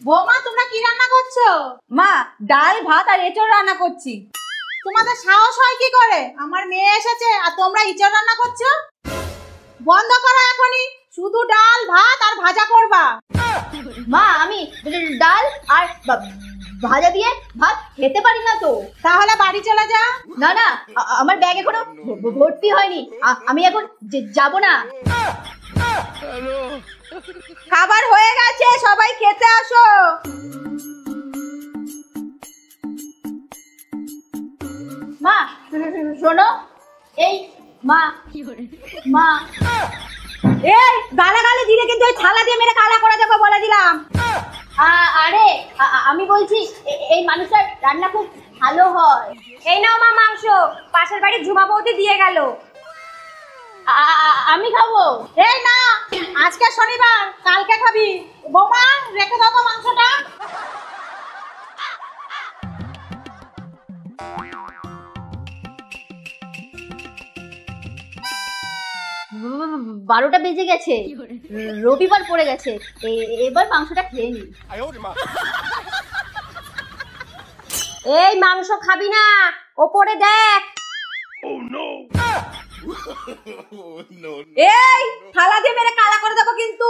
বৌমা তোমরা কি রান্না করছো? মা ডাল ভাত আর এঁচড় রান্না করছি। তোমাদের সাহস হয় কি করে? আমার মেয়ে এসেছে আর তোমরা ইঁচড় রান্না করছো? বন্ধ করো এখনই, শুধু ডাল ভাত আর ভাজা করবা। মা আমি ডাল আর ভাজা দিয়ে ভাত খেতে পারি না তো। তাহলে বাড়ি চলে যা। না না, আমার ব্যাগ এখনো ভর্তি হয়নি, আমি এখন যাব না। খাবার হয়ে গেছে, সবাই খেতে আসো। মা শোনো, এই মা মা এই গালাগালি দিলে কিন্তু ওই থালা দিয়ে মেরে কালা করে দেবো বলে দিলাম। আরে আমি বলছি এই মানুষটার রান্না খুব ভালো হয়। এই নাও মা মাংস, পাশের বাড়ির ঝুমা বৌদি দিয়ে গেল। আমি খাবো। এই না, আজকে শনিবার, কালকে খাবি। বৌমা রেখে দাও মাংসটা। বারোটা বেজে গেছে, রবিবার পড়ে গেছে, এবার মাংসটা খেয়ে নি। এই মাংস খাবি না, ওপরে দেখ। এই থালা দিয়ে মেরে কালা করে দেবো কিন্তু।